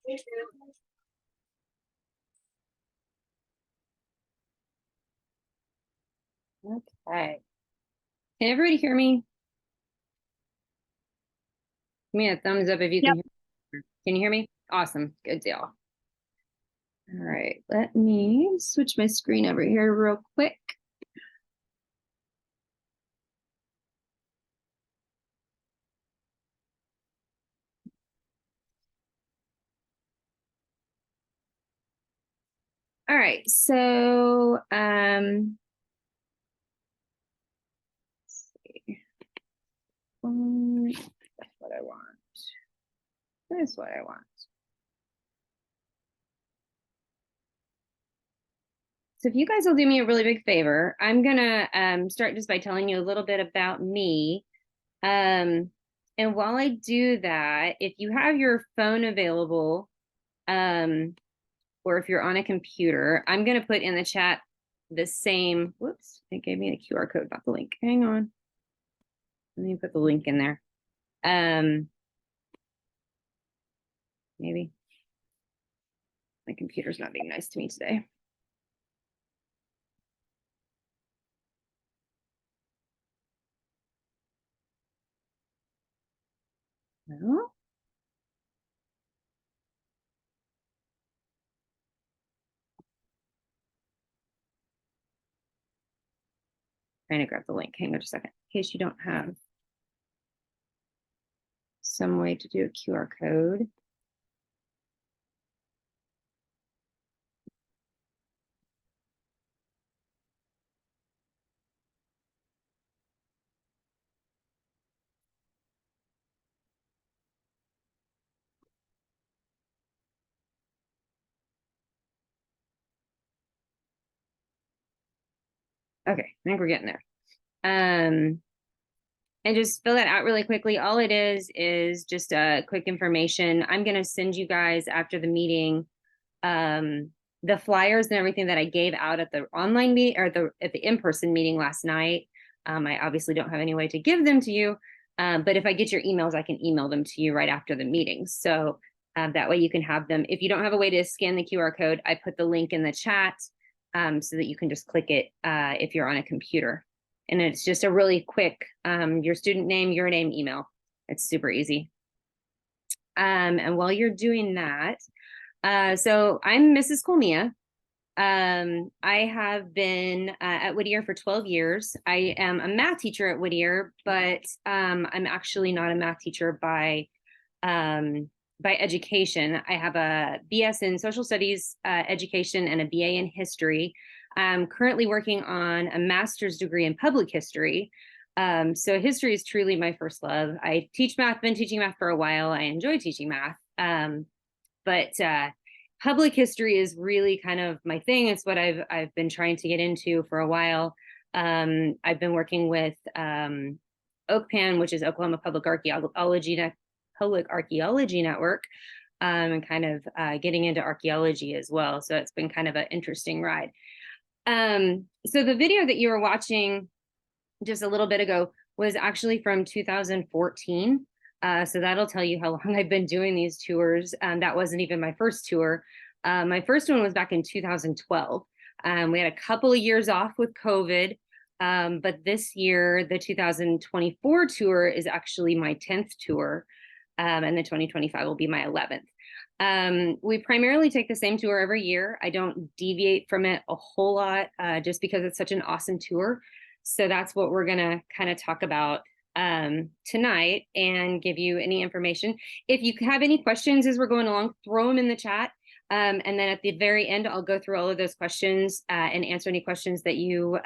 Okay. Can everybody hear me? Give me a thumbs up if you can Yep. hear me. Can you hear me? Awesome. Good deal. All right. Let me switch my screen over here real quick. All right. So, let's see. That's what I want. That's what I want. So if you guys will do me a really big favor, I'm gonna start just by telling you a little bit about me. And while I do that, if you have your phone available, or if you're on a computer, I'm gonna put in the chat the same, whoops, it gave me the QR code, not the link. Hang on. Let me put the link in there. Maybe. My computer's not being nice to me today. No. Trying to grab the link. Hang on just a second, in case you don't have some way to do a QR code. Okay, I think we're getting there. And just fill that out really quickly. All it is just a quick information. I'm going to send you guys after the meeting the flyers and everything that I gave out at the online meet or at the in-person meeting last night. I obviously don't have any way to give them to you, but if I get your emails, I can email them to you right after the meeting. So that way you can have them. If you don't have a way to scan the QR code, I put the link in the chat so that you can just click it if you're on a computer. And it's just a really quick, your student name, your name, email. It's super easy. And while you're doing that, so I'm Mrs. Colmia. I have been at Whittier for 12 years. I am a math teacher at Whittier, but I'm actually not a math teacher by education. I have a BS in social studies education and a BA in history. I'm currently working on a master's degree in public history. So history is truly my first love. I teach math, been teaching math for a while. I enjoy teaching math. But public history is really kind of my thing. It's what I've been trying to get into for a while. I've been working with OPAN, which is Oklahoma Public Archaeology Network, and kind of getting into archaeology as well. So it's been kind of an interesting ride. So the video that you were watching just a little bit ago was actually from 2014. So that'll tell you how long I've been doing these tours. That wasn't even my first tour. My first one was back in 2012. We had a couple of years off with COVID, but this year, the 2024 tour is actually my 10th tour, and the 2025 will be my 11th. We primarily take the same tour every year. I don't deviate from it a whole lot, just because it's such an awesome tour. So that's what we're gonna kind of talk about tonight and give you any information. If you have any questions as we're going along, throw them in the chat. And then at the very end, I'll go through all of those questions and answer any questions that you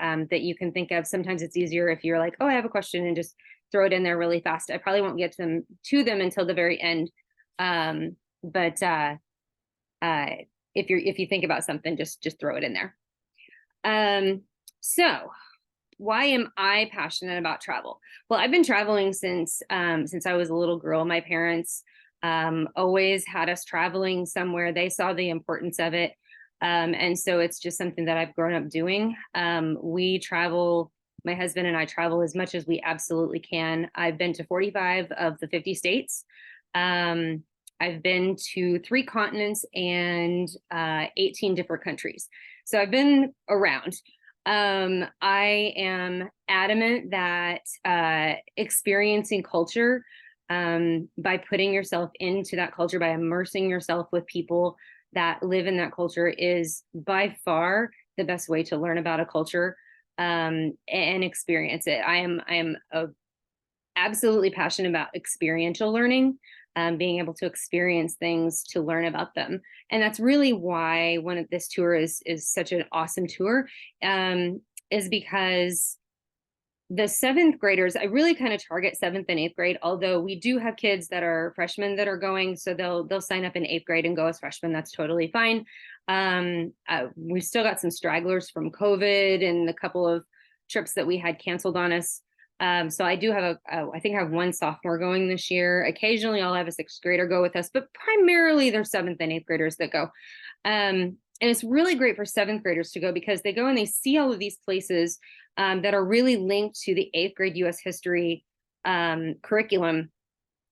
can think of. Sometimes it's easier if you're like, oh, I have a question, and just throw it in there really fast. I probably won't get to them until the very end. But if you think about something, just throw it in there. So why am I passionate about travel? Well, I've been traveling since I was a little girl. My parents always had us traveling somewhere. They saw the importance of it. And so it's just something that I've grown up doing. We travel, my husband and I travel as much as we absolutely can. I've been to 45 of the 50 states. I've been to 3 continents and 18 different countries. So I've been around. I am adamant that experiencing culture, by putting yourself into that culture, by immersing yourself with people that live in that culture, is by far the best way to learn about a culture, and experience it. I am absolutely passionate about experiential learning, being able to experience things to learn about them. And that's really why this tour is such an awesome tour, is because the 7th graders, I really kind of target 7th and 8th grade, although we do have kids that are freshmen that are going, so they'll sign up in 8th grade and go as freshmen. That's totally fine. We've still got some stragglers from COVID and a couple of trips that we had canceled on us. So I do have I think I have 1 sophomore going this year. Occasionally I'll have a 6th grader go with us, but primarily they're 7th and 8th graders that go. And it's really great for 7th graders to go because they go and they see all of these places that are really linked to the 8th grade U.S. history curriculum.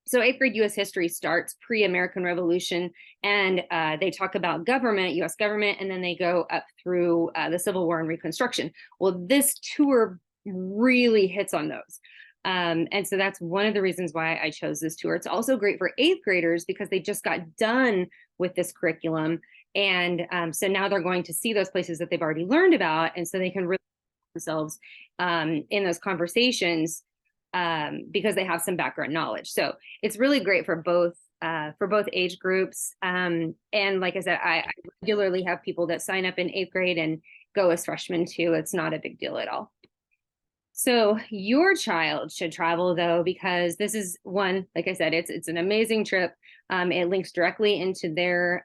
So 8th grade U.S. history starts pre-American Revolution, and they talk about government, U.S. government, and then they go up through the Civil War and Reconstruction. Well, this tour really hits on those. And so that's one of the reasons why I chose this tour. It's also great for 8th graders because they just got done with this curriculum. And so now they're going to see those places that they've already learned about. And so they can really themselves in those conversations because they have some background knowledge. So it's really great for both age groups. And like I said, I regularly have people that sign up in 8th grade and go as freshmen too. It's not a big deal at all. So your child should travel though, because this is one, like I said, it's an amazing trip. It links directly into their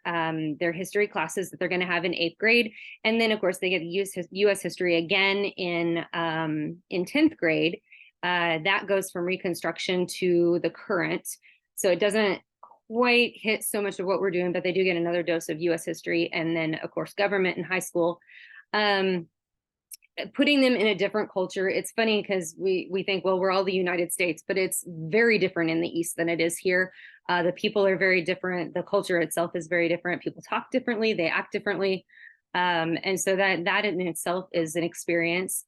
history classes that they're going to have in 8th grade. And then of course they get U.S. history again in 10th grade. That goes from Reconstruction to the current. So it doesn't quite hit so much of what we're doing, but they do get another dose of U.S. history. And then of course, government in high school. Putting them in a different culture. It's funny because we think, well, we're all the United States, but it's very different in the East than it is here. The people are very different. The culture itself is very different. People talk differently. They act differently. And so that in itself is an experience.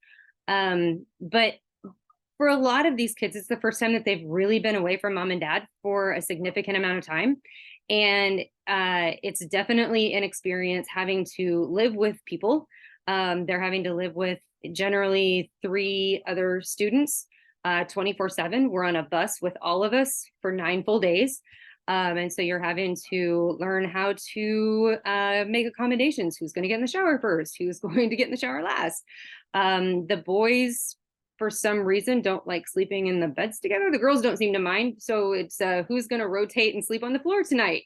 But for a lot of these kids, it's the first time that they've really been away from mom and dad for a significant amount of time. And it's definitely an experience having to live with people. They're having to live with generally 3 other students 24/7. We're on a bus with all of us for 9 full days. And so you're having to learn how to make accommodations. Who's going to get in the shower first? Who's going to get in the shower last? The boys, for some reason, don't like sleeping in the beds together. The girls don't seem to mind. So it's who's going to rotate and sleep on the floor tonight?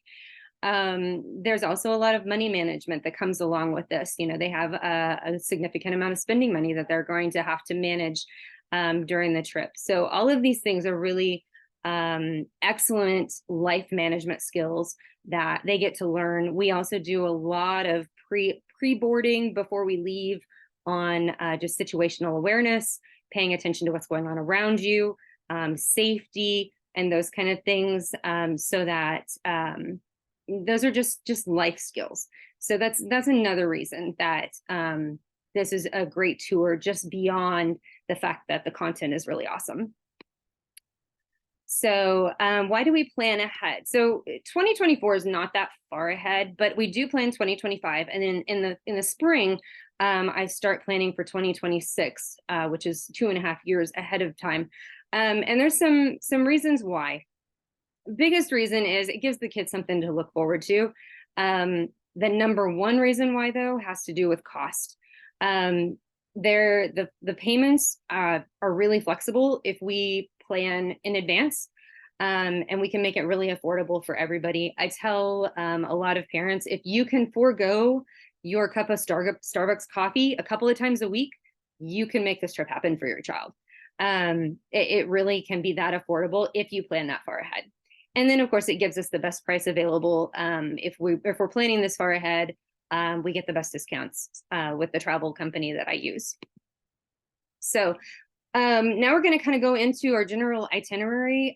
There's also a lot of money management that comes along with this. You know, they have a significant amount of spending money that they're going to have to manage during the trip. So all of these things are really excellent life management skills that they get to learn. We also do a lot of pre-boarding before we leave on just situational awareness, paying attention to what's going on around you, safety, and those kind of things, so that those are just life skills. So that's another reason that this is a great tour, just beyond the fact that the content is really awesome. So why do we plan ahead? So 2024 is not that far ahead, but we do plan 2025. And then in the spring, I start planning for 2026, which is 2.5 years ahead of time. And there's some reasons why. Biggest reason is it gives the kids something to look forward to. The number one reason why, though, has to do with cost. The payments are really flexible if we plan in advance, and we can make it really affordable for everybody. I tell a lot of parents, if you can forego your cup of Starbucks coffee a couple of times a week, you can make this trip happen for your child. It really can be that affordable if you plan that far ahead. And then, of course, it gives us the best price available. If we're planning this far ahead, we get the best discounts with the travel company that I use. So Now we're going to kind of go into our general itinerary.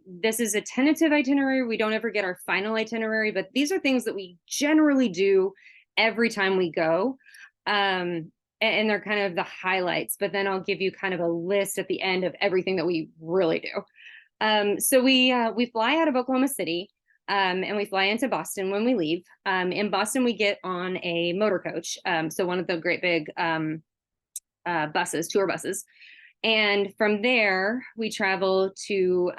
This is a tentative itinerary. We don't ever get our final itinerary, but these are things that we generally do every time we go. And they're kind of the highlights, but then I'll give you kind of a list at the end of everything that we really do. So we fly out of Oklahoma City, and we fly into Boston when we leave. In Boston, we get on a motor coach. So one of the great big buses, tour buses. And from there, we travel to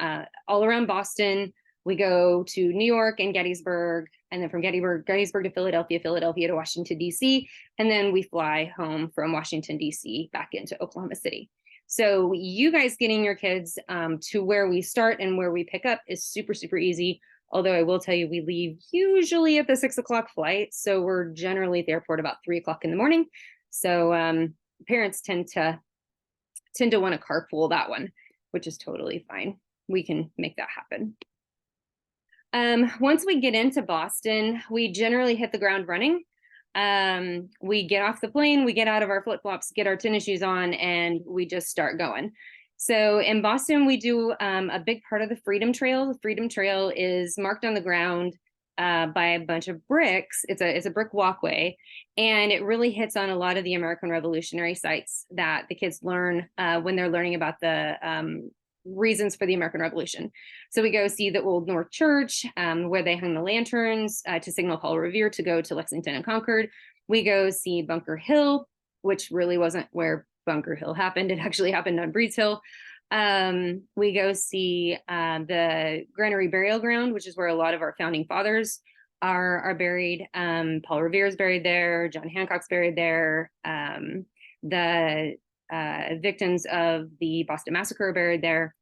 all around Boston. We go to New York and Gettysburg, and then from Gettysburg to Philadelphia, Philadelphia to Washington, D.C., and then we fly home from Washington, D.C. back into Oklahoma City. So you guys getting your kids to where we start and where we pick up is super, super easy. Although I will tell you, we leave usually at the 6 o'clock flight. So we're generally at the airport about 3 o'clock in the morning. So parents tend to want to carpool that one, which is totally fine. We can make that happen. Once we get into Boston, we generally hit the ground running. We get off the plane, we get out of our flip-flops, get our tennis shoes on, and we just start going. So in Boston, we do a big part of the Freedom Trail. The Freedom Trail is marked on the ground by a bunch of bricks. It's a brick walkway, and it really hits on a lot of the American Revolutionary sites that the kids learn when they're learning about the reasons for the American Revolution. So we go see the Old North Church, where they hung the lanterns to signal Paul Revere to go to Lexington and Concord. We go see Bunker Hill, which really wasn't where Bunker Hill happened. It actually happened on Breeds Hill. We go see the Granary Burial Ground, which is where a lot of our founding fathers are buried. Paul Revere is buried there. John Hancock's buried there. The victims of the Boston Massacre are buried there.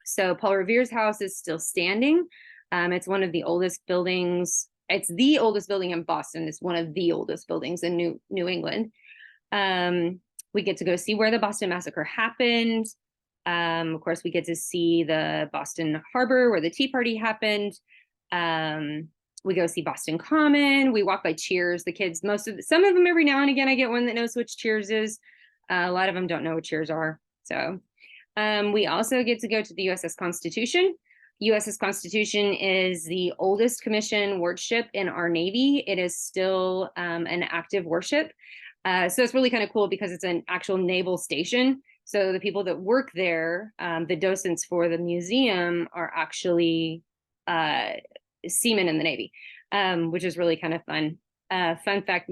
So Paul Revere's house is still standing. It's one of the oldest buildings. It's the oldest building in Boston. It's one of the oldest buildings in New England. We get to go see where the Boston Massacre happened. Of course, we get to see the Boston Harbor where the Tea Party happened. We go see Boston Common. We walk by Cheers. The kids, some of them every now and again, I get one that knows which Cheers is. A lot of them don't know what Cheers are. So we also get to go to the USS Constitution. USS Constitution is the oldest commissioned warship in our Navy. It is still an active warship. So it's really kind of cool because it's an actual naval station. So the people that work there, the docents for the museum, are actually seamen in the Navy, which is really kind of fun. Fun fact,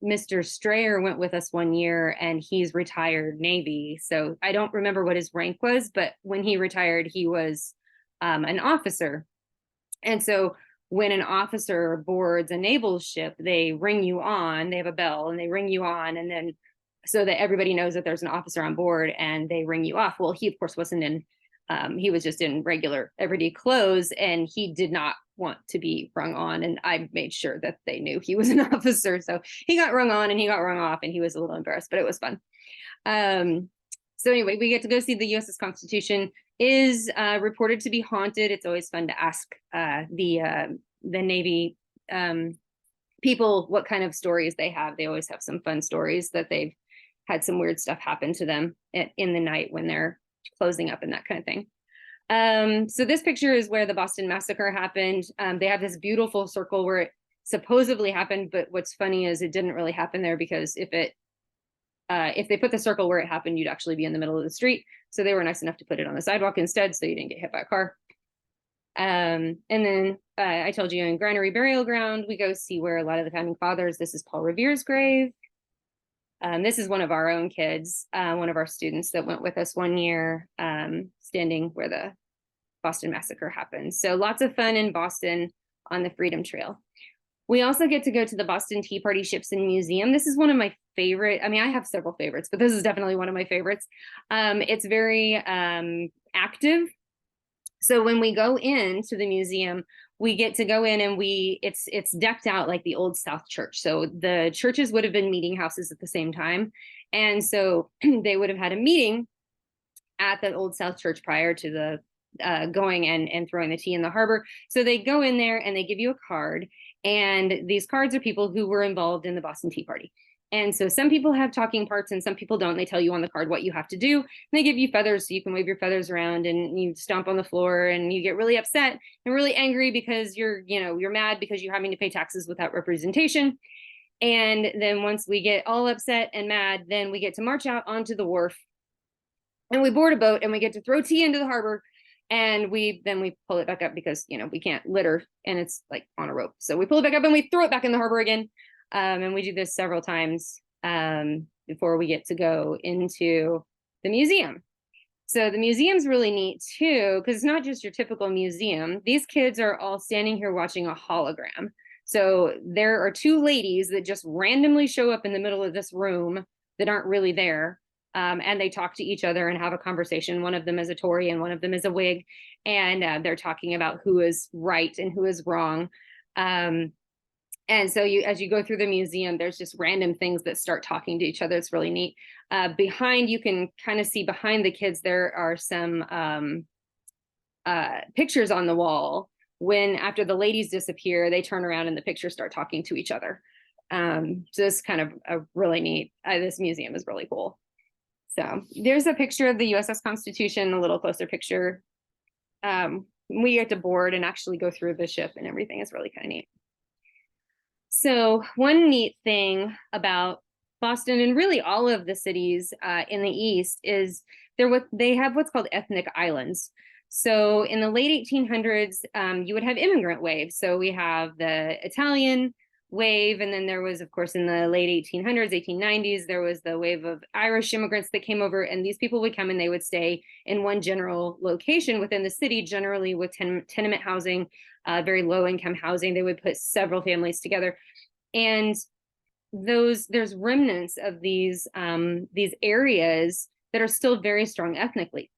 Mr. Strayer went with us one year and he's retired Navy. So I don't remember what his rank was, but when he retired, he was an officer. And so when an officer boards a naval ship, they ring you on, they have a bell and they ring you on, and then so that everybody knows that there's an officer on board, and they ring you off. Well, he of course wasn't in, he was just in regular everyday clothes, and he did not want to be rung on, and I made sure that they knew he was an officer. So he got rung on and he got rung off, and he was a little embarrassed, but it was fun. So anyway, we get to go see the USS Constitution. Is reported to be haunted. It's always fun to ask the Navy people what kind of stories they have. They always have some fun stories that they've had some weird stuff happen to them in the night when they're closing up and that kind of thing. So this picture is where the Boston Massacre happened. They have this beautiful circle where it supposedly happened, but what's funny is it didn't really happen there, because if they put the circle where it happened, you'd actually be in the middle of the street. So they were nice enough to put it on the sidewalk instead, so you didn't get hit by a car. And then I told you in Granary Burial Ground, we go see where a lot of the founding fathers, this is Paul Revere's grave. This is one of our own kids, one of our students that went with us one year, standing where the Boston Massacre happened. So lots of fun in Boston on the Freedom Trail. We also get to go to the Boston Tea Party Ships and Museum. This is one of my favorite. I mean, I have several favorites, but this is definitely one of my favorites. It's very active. So when we go into the museum, we get to go in and it's decked out like the Old South Church. So the churches would have been meeting houses at the same time. And so they would have had a meeting at the Old South Church prior to the going and throwing the tea in the harbor. So they go in there and they give you a card. And these cards are people who were involved in the Boston Tea Party. And so some people have talking parts and some people don't. They tell you on the card what you have to do. And they give you feathers so you can wave your feathers around, and you stomp on the floor and you get really upset and really angry because you're mad because you're having to pay taxes without representation. And then once we get all upset and mad, then we get to march out onto the wharf and we board a boat and we get to throw tea into the harbor. And we pull it back up because, we can't litter and it's like on a rope. So we pull it back up and we throw it back in the harbor again. And we do this several times before we get to go into the museum. So the museum's really neat too, because it's not just your typical museum. These kids are all standing here watching a hologram. So there are two ladies that just randomly show up in the middle of this room that aren't really there. And they talk to each other and have a conversation. One of them is a Tory and one of them is a Whig. And they're talking about who is right and who is wrong. And so as you go through the museum, there's just random things that start talking to each other. It's really neat. Behind, you can kind of see behind the kids, there are some pictures on the wall. When after the ladies disappear, they turn around and the pictures start talking to each other. So it's kind of a really neat, this museum is really cool. So there's a picture of the USS Constitution, a little closer picture. We get to board and actually go through the ship and everything. Is really kind of neat. So one neat thing about Boston and really all of the cities in the East is they have what's called ethnic islands. So in the late 1800s, you would have immigrant waves. So we have the Italian wave, and then there was, of course, in the late 1800s, 1890s, there was the wave of Irish immigrants that came over, and these people would come and they would stay in one general location within the city, generally with tenement housing, very low income housing. They would put several families together, and there's remnants of these areas that are still very strong ethnically.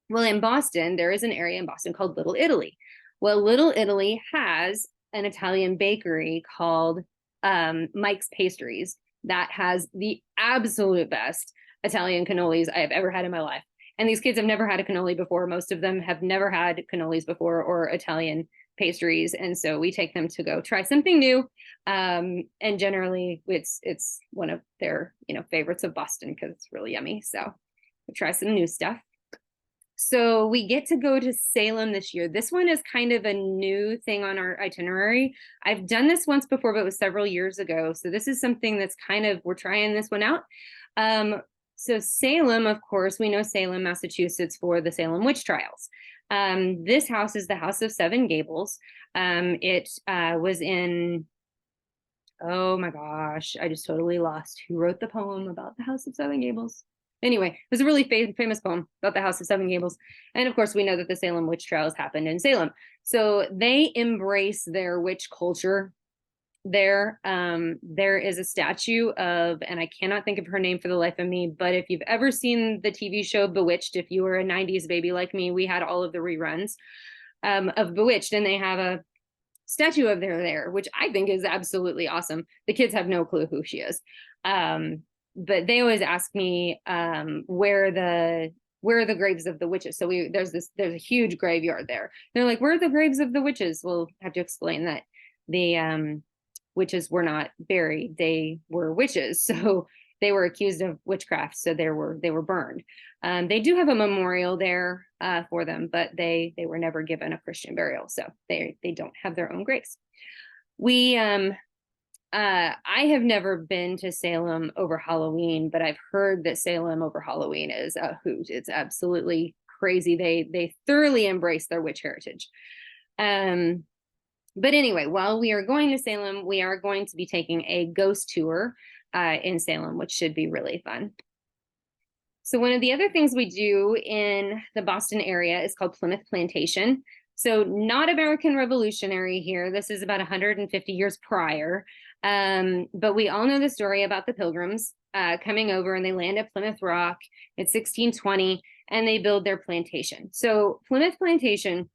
Well, in Boston, there is an area in Boston called Little Italy. Well, Little Italy has an Italian bakery called Mike's Pastries that has the absolute best Italian cannolis I have ever had in my life. And these kids have never had a cannoli before. Most of them have never had cannolis before or Italian pastries. And so we take them to go try something new. And generally it's one of their, favorites of Boston because it's really yummy. So we try some new stuff. So we get to go to Salem this year. This one is kind of a new thing on our itinerary. I've done this once before, but it was several years ago. So this is something that's we're trying this one out. So Salem, of course, we know Salem, Massachusetts for the Salem witch trials. This house is the House of Seven Gables. It was in, oh my gosh, I just totally lost. Who wrote the poem about the House of Seven Gables? Anyway, it was a really famous poem about the House of Seven Gables. And of course, we know that the Salem witch trials happened in Salem. So they embrace their witch culture there. There is a statue of, and I cannot think of her name for the life of me, but if you've ever seen the TV show Bewitched, if you were a 90s baby like me, we had all of the reruns of Bewitched, and they have a statue of her there, which I think is absolutely awesome. The kids have no clue who she is. But they always ask me where are the graves of the witches. So there's a huge graveyard there. They're like, where are the graves of the witches? We'll have to explain that the witches were not buried. They were witches, so they were accused of witchcraft. So they were burned. They do have a memorial there for them, but they were never given a Christian burial, so they don't have their own graves. I have never been to Salem over Halloween, but I've heard that Salem over Halloween is a hoot. It's absolutely crazy. They thoroughly embrace their witch heritage. But anyway, while we are going to Salem, we are going to be taking a ghost tour in Salem, which should be really fun. So one of the other things we do in the Boston area is called Plymouth Plantation. So not American Revolutionary here. This is about 150 years prior. But we all know the story about the Pilgrims coming over, and they land at Plymouth Rock. It's 1620, and they build their plantation. So Plymouth Plantation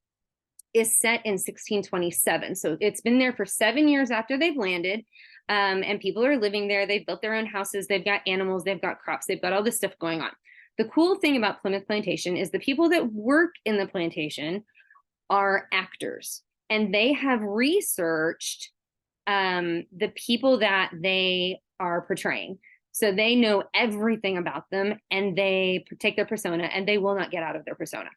is set in 1627. So it's been there for 7 years after they've landed, and people are living there. They've built their own houses. They've got animals. They've got crops. They've got all this stuff going on. The cool thing about Plymouth Plantation is the people that work in the plantation are actors, and they have researched the people that they are portraying. So they know everything about them, and they take their persona, and they will not get out of their persona.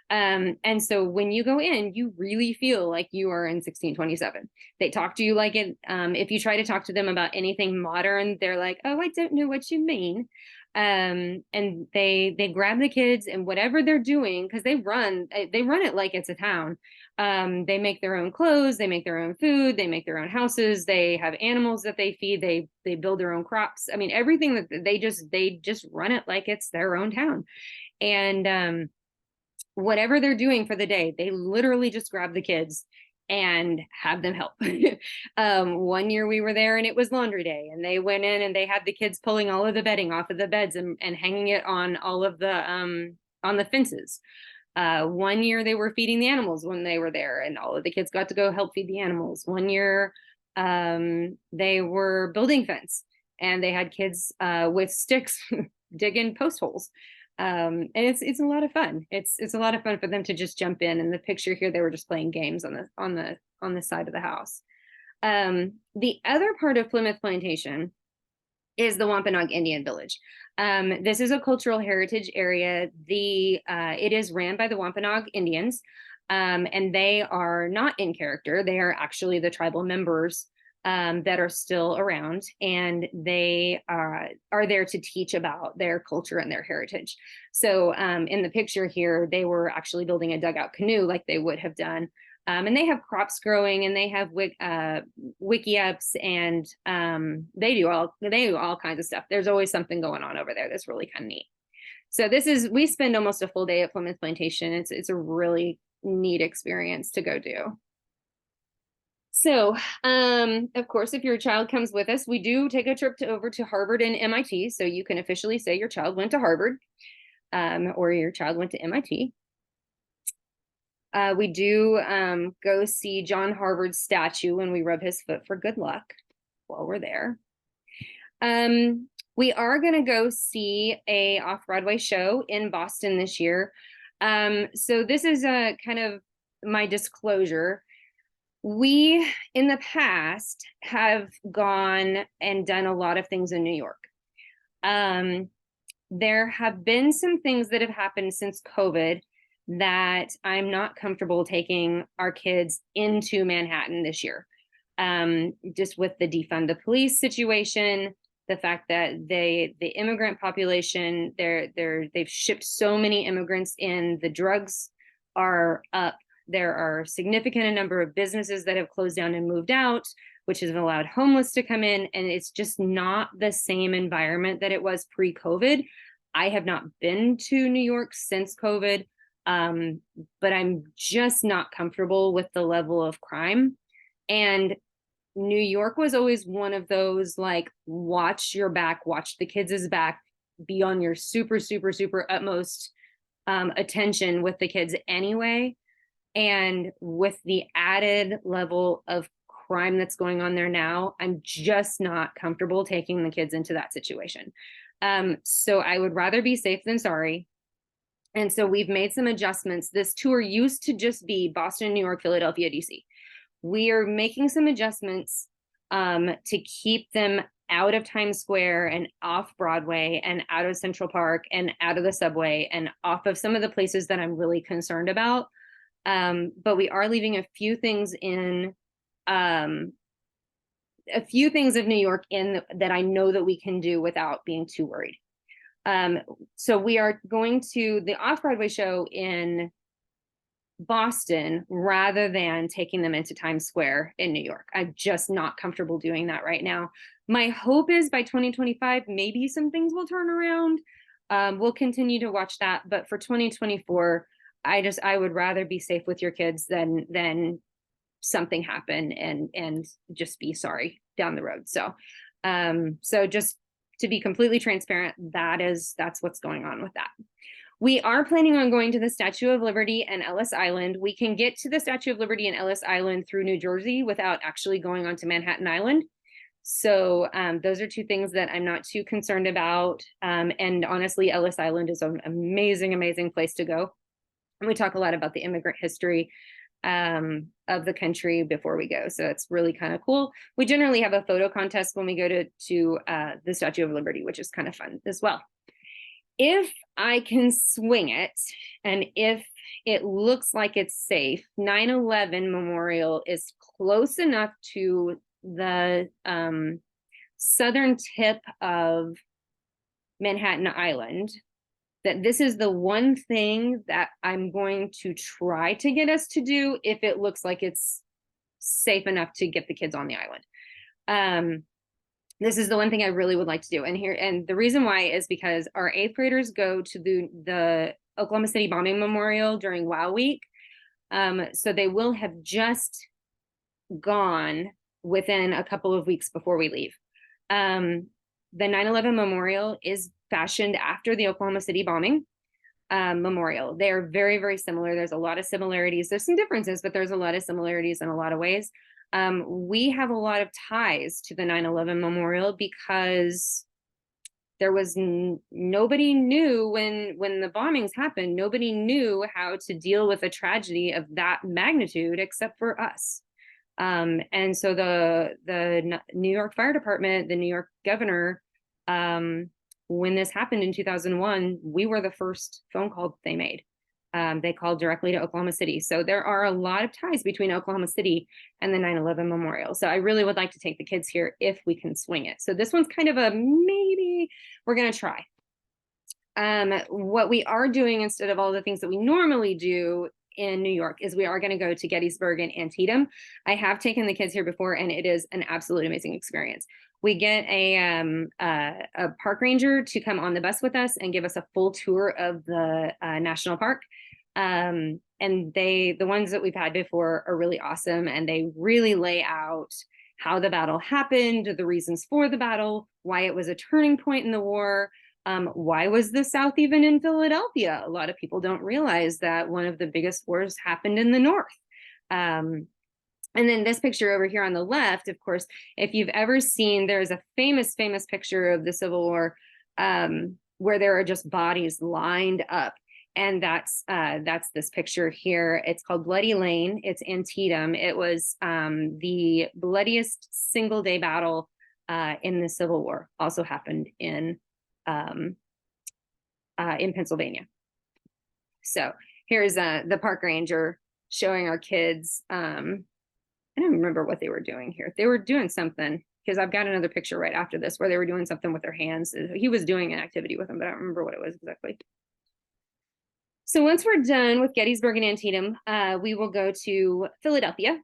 And so when you go in, you really feel like you are in 1627. They talk to you like it. If you try to talk to them about anything modern, they're like, "Oh, I don't know what you mean." And they grab the kids, and whatever they're doing, because they run it like it's a town. They make their own clothes, they make their own food, they make their own houses, they have animals that they feed, they build their own crops. I mean, everything that they just run it like it's their own town. And whatever they're doing for the day, they literally just grab the kids and have them help. One year we were there and it was laundry day, and they went in and they had the kids pulling all of the bedding off of the beds and hanging it on all of the on the fences. One year they were feeding the animals when they were there, and all of the kids got to go help feed the animals. One year they were building fence, and they had kids with sticks digging post holes. And it's a lot of fun. It's a lot of fun for them to just jump in. And the picture here, they were just playing games on the side of the house. The other part of Plymouth Plantation is the Wampanoag Indian Village. This is a cultural heritage area. It is ran by the Wampanoag Indians, and they are not in character. They are actually the tribal members that are still around, and they are there to teach about their culture and their heritage. So in the picture here, they were actually building a dugout canoe like they would have done. And they have crops growing, and they have wiki-ups, and they do all kinds of stuff. There's always something going on over there that's really kind of neat. So we spend almost a full day at Plymouth Plantation. It's a really neat experience to go do. So, of course, if your child comes with us, we do take a trip over to Harvard and MIT. So you can officially say your child went to Harvard, or your child went to MIT. We do go see John Harvard's statue, and we rub his foot for good luck while we're there. We are going to go see a off-Broadway show in Boston this year. So this is a kind of my disclosure. We, in the past, have gone and done a lot of things in New York. There have been some things that have happened since COVID that I'm not comfortable taking our kids into Manhattan this year. Just with the defund the police situation, the fact that the immigrant population, they've shipped so many immigrants in, the drugs are up. There are significant a number of businesses that have closed down and moved out, which has allowed homeless to come in, and it's just not the same environment that it was pre-COVID. I have not been to New York since COVID, but I'm just not comfortable with the level of crime. And New York was always one of those, like, watch your back, watch the kids' back, be on your super, super, super utmost attention with the kids anyway. And with the added level of crime that's going on there now, I'm just not comfortable taking the kids into that situation. So I would rather be safe than sorry. And so we've made some adjustments. This tour used to just be Boston, New York, Philadelphia, DC. We are making some adjustments to keep them out of Times Square and off Broadway and out of Central Park and out of the subway and off of some of the places that I'm really concerned about. But we are leaving a few things in, a few things of New York in that I know that we can do without being too worried. So we are going to the off-Broadway show in Boston rather than taking them into Times Square in New York. I'm just not comfortable doing that right now. My hope is by 2025, maybe some things will turn around. We'll continue to watch that. But for 2024, I would rather be safe with your kids than something happen and just be sorry down the road. So, so just to be completely transparent, that's what's going on with that. We are planning on going to the Statue of Liberty and Ellis Island. We can get to the Statue of Liberty and Ellis Island through New Jersey without actually going onto Manhattan Island. So those are two things that I'm not too concerned about. And honestly, Ellis Island is an amazing, amazing place to go. And we talk a lot about the immigrant history of the country before we go. So it's really kind of cool. We generally have a photo contest when we go to the Statue of Liberty, which is kind of fun as well. If I can swing it, and if it looks like it's safe, 9/11 Memorial is close enough to the southern tip of Manhattan Island that this is the one thing that I'm going to try to get us to do if it looks like it's safe enough to get the kids on the island. This is the one thing I really would like to do. And the reason why is because our 8th graders go to the Oklahoma City bombing memorial during WOW Week. So they will have just gone within a couple of weeks before we leave. The 9/11 memorial is fashioned after the Oklahoma City bombing memorial. They are very, very similar. There's a lot of similarities. There's some differences, but there's a lot of similarities in a lot of ways. We have a lot of ties to the 9/11 memorial because there was nobody knew when the bombings happened, nobody knew how to deal with a tragedy of that magnitude except for us. And so the New York Fire Department, the New York governor, when this happened in 2001, we were the first phone call they made. They called directly to Oklahoma City. So there are a lot of ties between Oklahoma City and the 9/11 memorial. So I really would like to take the kids here if we can swing it. So this one's kind of a maybe. We're going to try. What we are doing instead of all the things that we normally do in New York is we are going to go to Gettysburg and Antietam. I have taken the kids here before, and it is an absolute amazing experience. We get a park ranger to come on the bus with us and give us a full tour of the national park. And the ones that we've had before are really awesome, and they really lay out how the battle happened, the reasons for the battle, why it was a turning point in the war. Why was the South even in Philadelphia? A lot of people don't realize that one of the biggest wars happened in the North. And then this picture over here on the left, of course, if you've ever seen, there's a famous picture of the Civil War where there are just bodies lined up. And that's this picture here. It's called Bloody Lane. It's Antietam. It was the bloodiest single day battle in the Civil War. Also happened in Pennsylvania. So here's the park ranger showing our kids. I don't remember what they were doing here. They were doing something, because I've got another picture right after this where they were doing something with their hands. He was doing an activity with them, but I don't remember what it was exactly. So once we're done with Gettysburg and Antietam, we will go to Philadelphia.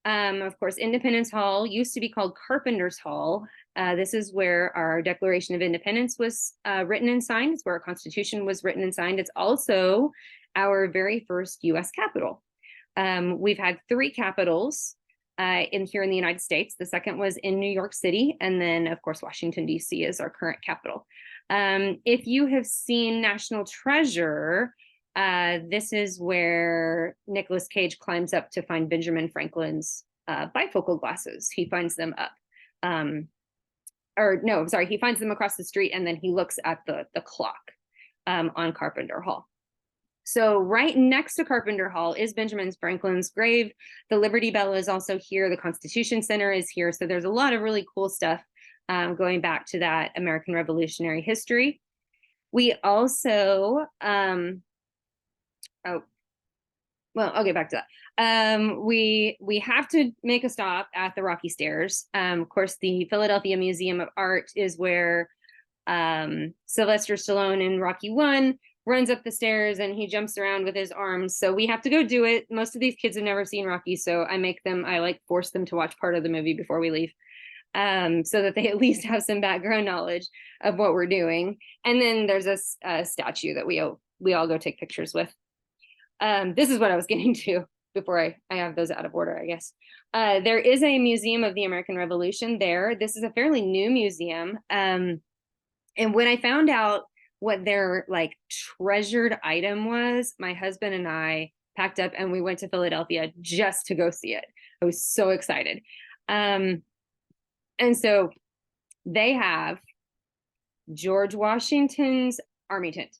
Of course, Independence Hall used to be called Carpenter's Hall. This is where our Declaration of Independence was written and signed. It's where our Constitution was written and signed. It's also our very first U.S. Capitol. We've had 3 capitals here in the United States. The second was in New York City, and then, of course, Washington, D.C. is our current capital. If you have seen National Treasure, this is where Nicolas Cage climbs up to find Benjamin Franklin's bifocal glasses. He finds them up. He finds them across the street, and then he looks at the clock on Carpenter Hall. So right next to Carpenter Hall is Benjamin Franklin's grave. The Liberty Bell is also here. The Constitution Center is here. So there's a lot of really cool stuff going back to that American Revolutionary history. We also, I'll get back to that. We have to make a stop at the Rocky Stairs. Of course, the Philadelphia Museum of Art is where Sylvester Stallone in Rocky 1 runs up the stairs and he jumps around with his arms. So we have to go do it. Most of these kids have never seen Rocky, so I force them to watch part of the movie before we leave, so that they at least have some background knowledge of what we're doing. And then there's a statue that we all go take pictures with. This is what I was getting to before I have those out of order, I guess. There is a Museum of the American Revolution there. This is a fairly new museum. And when I found out what their treasured item was, my husband and I packed up and we went to Philadelphia just to go see it. I was so excited. And so they have George Washington's army tent,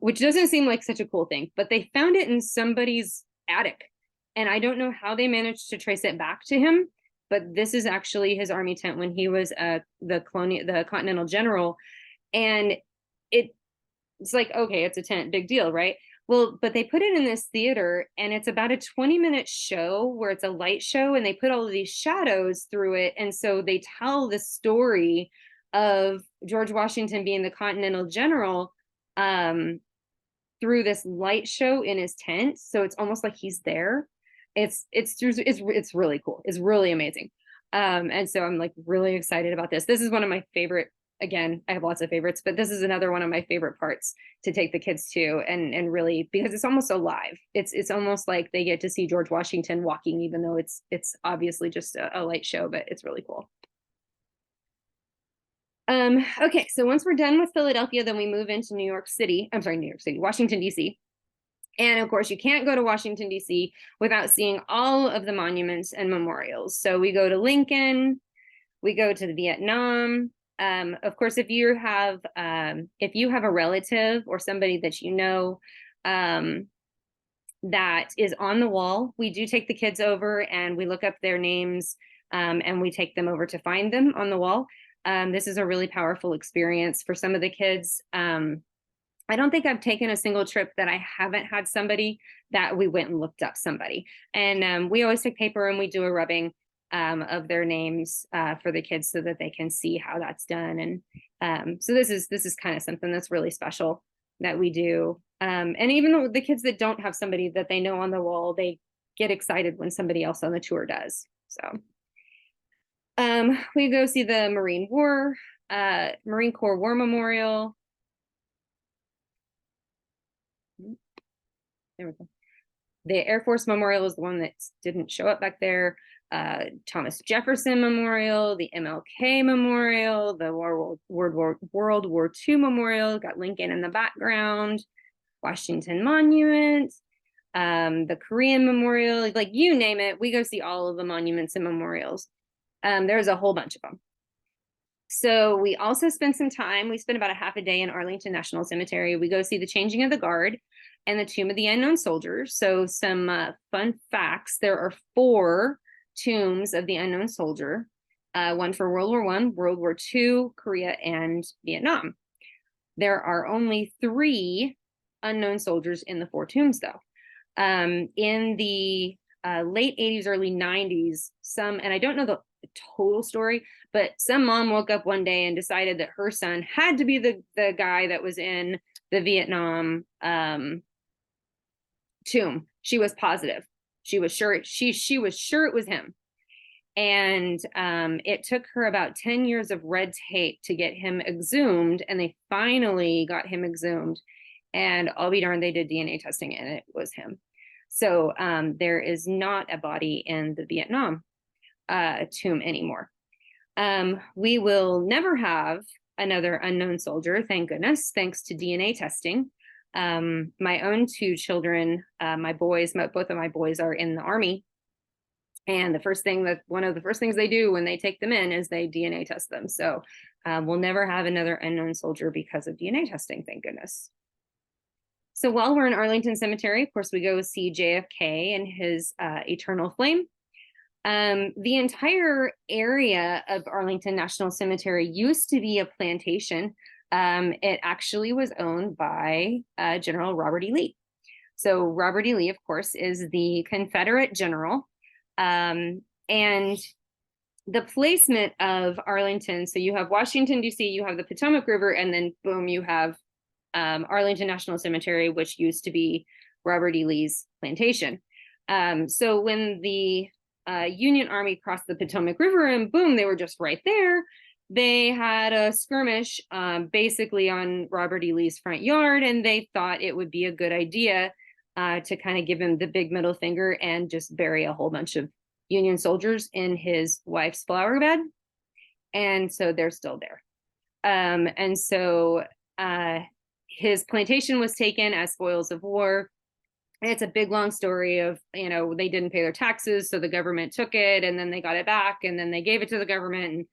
which doesn't seem like such a cool thing, but they found it in somebody's attic. And I don't know how they managed to trace it back to him, but this is actually his army tent when he was the Continental General. And it's like, okay, it's a tent, big deal, right? Well, but they put it in this theater, and it's about a 20-minute show where it's a light show, and they put all of these shadows through it. And so they tell the story of George Washington being the Continental General through this light show in his tent. So it's almost like he's there. It's really cool. It's really amazing. And so I'm like really excited about this. This is one of my favorite. Again, I have lots of favorites, but this is another one of my favorite parts to take the kids to, and really, because it's almost alive. It's almost like they get to see George Washington walking, even though it's obviously just a light show, but it's really cool. Okay, so once we're done with Philadelphia, then we move into New York City. I'm sorry, New York City, Washington, D.C. And of course, you can't go to Washington, D.C. without seeing all of the monuments and memorials. So we go to Lincoln, we go to the Vietnam. Of course, if you have a relative or somebody that you know that is on the wall, we do take the kids over and we look up their names, and we take them over to find them on the wall. This is a really powerful experience for some of the kids. I don't think I've taken a single trip that I haven't had somebody that we went and looked up somebody. And we always take paper and we do a rubbing of their names for the kids so that they can see how that's done. And so this is kind of something that's really special that we do. And even though the kids that don't have somebody that they know on the wall, they get excited when somebody else on the tour does. So we go see the Marine Corps War Memorial. There we go. The Air Force Memorial is the one that didn't show up back there. Thomas Jefferson Memorial, the MLK Memorial, the World War II Memorial, got Lincoln in the background, Washington Monument, the Korean Memorial, like you name it, we go see all of the monuments and memorials. There's a whole bunch of them. So we also spend some time, we spend about a half a day in Arlington National Cemetery. We go see the changing of the guard and the Tomb of the Unknown Soldiers. So some fun facts, there are 4 tombs of the unknown soldier, one for World War I, World War II, Korea, and Vietnam. There are only 3 unknown soldiers in the 4 tombs, though. In the late 80s, early 90s, and I don't know the total story, but some mom woke up one day and decided that her son had to be the guy that was in the Vietnam tomb. She was positive. She was sure she was sure it was him. And it took her about 10 years of red tape to get him exhumed, and they finally got him exhumed. And I'll be darned, they did DNA testing and it was him. So there is not a body in the Vietnam tomb anymore. We will never have another unknown soldier, thank goodness, thanks to DNA testing. My own 2 children, both of my boys are in the Army. And one of the first things they do when they take them in is they DNA test them. So we'll never have another unknown soldier because of DNA testing, thank goodness. So while we're in Arlington Cemetery, of course, we go see JFK and his eternal flame. The entire area of Arlington National Cemetery used to be a plantation. It actually was owned by General Robert E. Lee. So Robert E. Lee, of course, is the Confederate general. And the placement of Arlington, so you have Washington, D.C., you have the Potomac River, and then boom, you have Arlington National Cemetery, which used to be Robert E. Lee's plantation. So when the Union Army crossed the Potomac River and boom, they were just right there, they had a skirmish basically on Robert E. Lee's front yard, and they thought it would be a good idea to kind of give him the big middle finger and just bury a whole bunch of Union soldiers in his wife's flower bed. And so they're still there. And so his plantation was taken as spoils of war. It's a big, long story of, they didn't pay their taxes, so the government took it, and then they got it back, and then they gave it to the government. And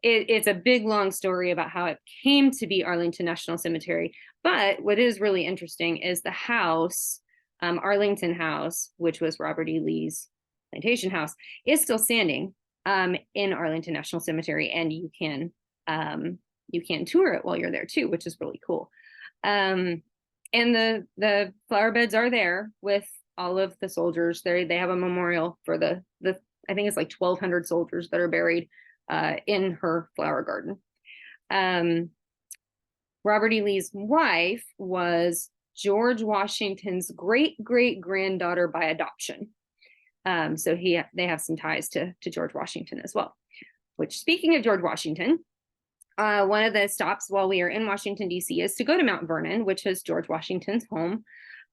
it's a big, long story about how it came to be Arlington National Cemetery. But what is really interesting is the house Arlington House, which was Robert E. Lee's plantation house, is still standing in Arlington National Cemetery, and you can tour it while you're there too, which is really cool. And the flower beds are there with all of the soldiers. They have a memorial for the I think it's like 1,200 soldiers that are buried in her flower garden. Robert E. Lee's wife was George Washington's great-great-granddaughter by adoption. So they have some ties to George Washington as well. Which, speaking of George Washington, one of the stops while we are in Washington, D.C. is to go to Mount Vernon, which is George Washington's home.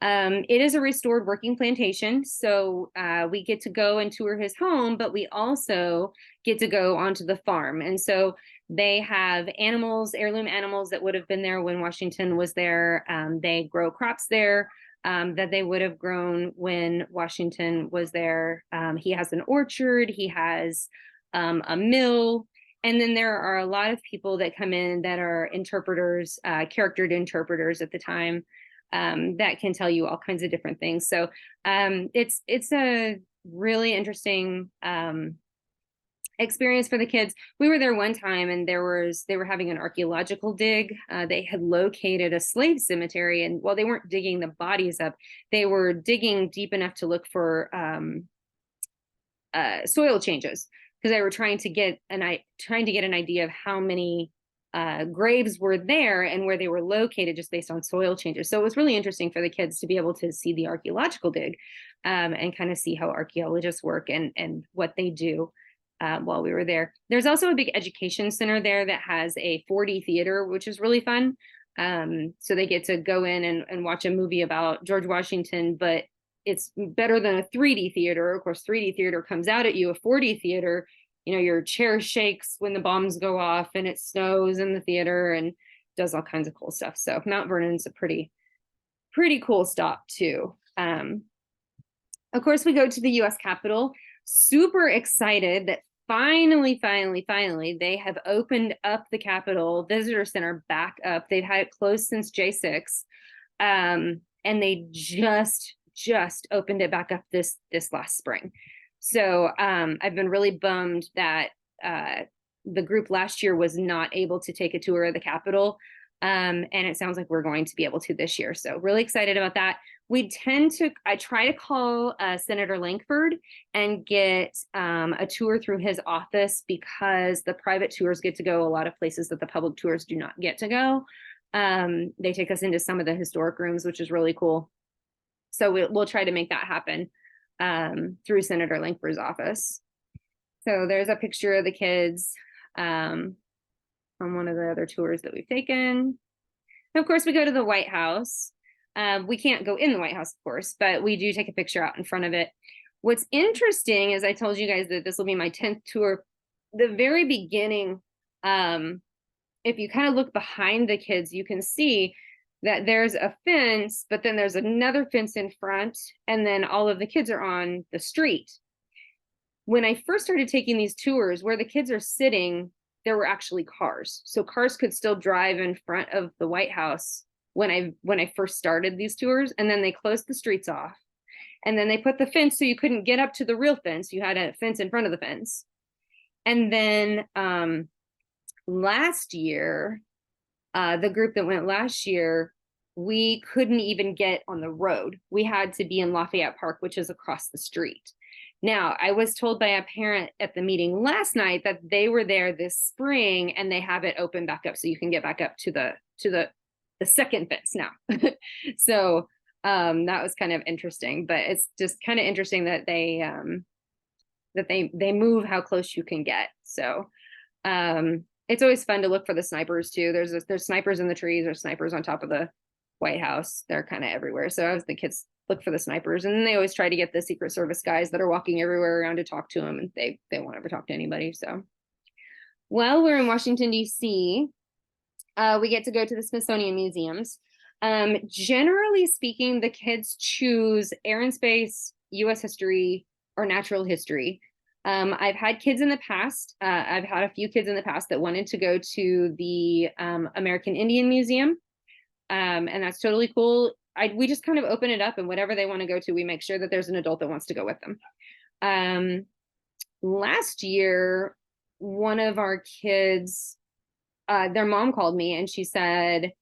It is a restored working plantation, so we get to go and tour his home, but we also get to go onto the farm. And so they have animals, heirloom animals that would have been there when Washington was there. They grow crops there that they would have grown when Washington was there. He has an orchard, he has a mill. And then there are a lot of people that come in that are interpreters, charactered interpreters at the time, that can tell you all kinds of different things. So it's a really interesting experience for the kids. We were there one time, and they were having an archaeological dig. They had located a slave cemetery, and while they weren't digging the bodies up, they were digging deep enough to look for soil changes, because they were trying to get an idea of how many graves were there and where they were located just based on soil changes. So it was really interesting for the kids to be able to see the archaeological dig and kind of see how archaeologists work and what they do while we were there. There's also a big education center there that has a 4D theater, which is really fun. So they get to go in and watch a movie about George Washington, but it's better than a 3D theater. Of course, 3D theater comes out at you. A 4D theater, your chair shakes when the bombs go off, and it snows in the theater and does all kinds of cool stuff. So Mount Vernon's a pretty cool stop too. Of course, we go to the U.S. Capitol. Super excited that finally, they have opened up the Capitol Visitor Center back up. They've had it closed since J6, and they just opened it back up this last spring. So I've been really bummed that the group last year was not able to take a tour of the Capitol. And it sounds like we're going to be able to this year. So really excited about that. I try to call Senator Lankford and get a tour through his office, because the private tours get to go a lot of places that the public tours do not get to go. They take us into some of the historic rooms, which is really cool. So we'll try to make that happen through Senator Lankford's office. So there's a picture of the kids from one of the other tours that we've taken. And of course, we go to the White House. We can't go in the White House, of course, but we do take a picture out in front of it. What's interesting is I told you guys that this will be my 10th tour. The very beginning, if you kind of look behind the kids, you can see that there's a fence, but then there's another fence in front, and then all of the kids are on the street. When I first started taking these tours, where the kids are sitting, there were actually cars. So cars could still drive in front of the White House when I first started these tours, and then they closed the streets off. And then they put the fence so you couldn't get up to the real fence. You had a fence in front of the fence. And then last year, the group that went last year, we couldn't even get on the road. We had to be in Lafayette Park, which is across the street. Now, I was told by a parent at the meeting last night that they were there this spring and they have it open back up so you can get back up to the second fence now. So that was kind of interesting, but it's just kind of interesting that they move how close you can get. So it's always fun to look for the snipers too. There's snipers in the trees, there's snipers on top of the White House. They're kind of everywhere. So I was the kids look for the snipers, and then they always try to get the Secret Service guys that are walking everywhere around to talk to them, and they won't ever talk to anybody. So while we're in Washington, D.C., we get to go to the Smithsonian museums. Generally speaking, the kids choose air and space, U.S. history, or natural history. I've had kids in the past. I've had a few kids in the past that wanted to go to the American Indian Museum. And that's totally cool. we just kind of open it up, and whatever they want to go to, we make sure that there's an adult that wants to go with them. Last year, one of our kids, their mom called me and she said,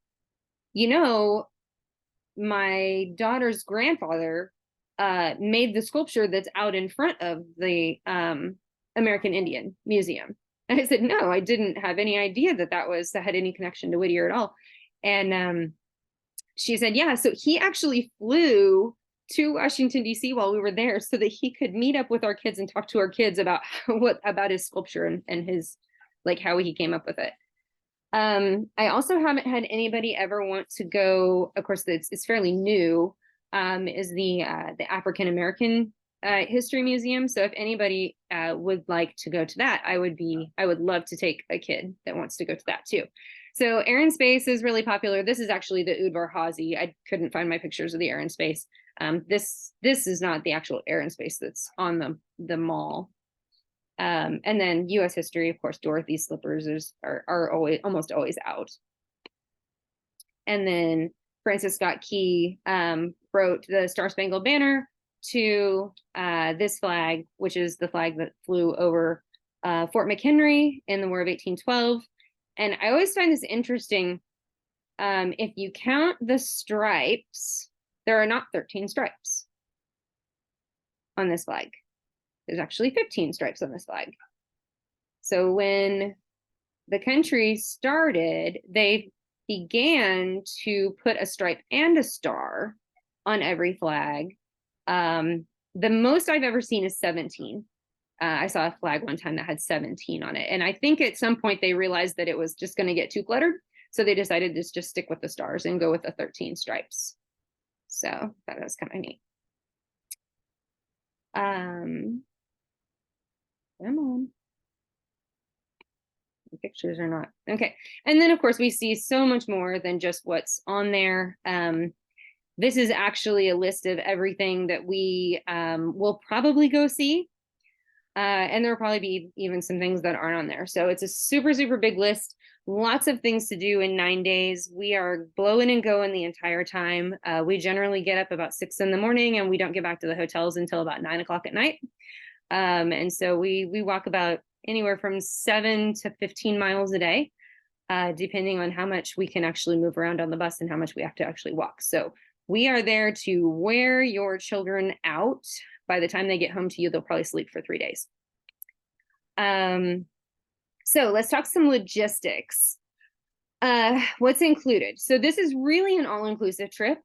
you know, my daughter's grandfather made the sculpture that's out in front of the American Indian Museum. And I said, no, I didn't have any idea that that had any connection to Whittier at all. And she said, yeah, so he actually flew to Washington, D.C. while we were there so that he could meet up with our kids and talk to our kids about about his sculpture and his, like, how he came up with it. I also haven't had anybody ever want to go, of course, it's fairly new, is the African American History Museum. So if anybody would like to go to that, I would love to take a kid that wants to go to that too. So Air and Space is really popular. This is actually the Udvar Hazy. I couldn't find my pictures of the Air and Space. This is not the actual Air and Space that's on the mall. And then U.S. history, of course, Dorothy's slippers are almost always out. And then Francis Scott Key wrote the Star Spangled Banner to this flag, which is the flag that flew over Fort McHenry in the War of 1812. And I always find this interesting. If you count the stripes, there are not 13 stripes on this flag. There's actually 15 stripes on this flag. So when the country started, they began to put a stripe and a star on every flag. The most I've ever seen is 17. I saw a flag one time that had 17 on it. And I think at some point they realized that it was just going to get too cluttered. So they decided to just stick with the stars and go with the 13 stripes. So that was kind of neat. Come on. The pictures are not. Okay. And then, of course, we see so much more than just what's on there. This is actually a list of everything that we will probably go see. And there will probably be even some things that aren't on there. So it's a super, super big list. Lots of things to do in 9 days. We are blowing and going the entire time. We generally get up about 6 in the morning and we don't get back to the hotels until about 9 o'clock at night. And so we walk about anywhere from 7 to 15 miles a day, depending on how much we can actually move around on the bus and how much we have to actually walk. So we are there to wear your children out. By the time they get home to you, they'll probably sleep for 3 days. So let's talk some logistics. What's included? So this is really an all-inclusive trip.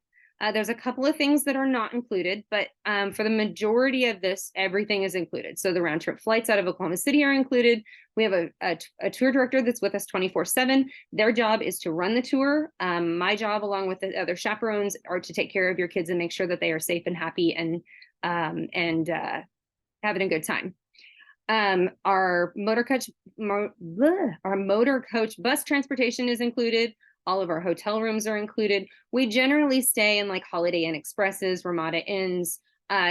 There's a couple of things that are not included, but for the majority of this, everything is included. So the round trip flights out of Oklahoma City are included. We have a tour director that's with us 24/7. Their job is to run the tour. My job, along with the other chaperones, are to take care of your kids and make sure that they are safe and happy and having a good time. Our motor coach bus transportation is included. All of our hotel rooms are included. We generally stay in like Holiday Inn Expresses, Ramada Inns.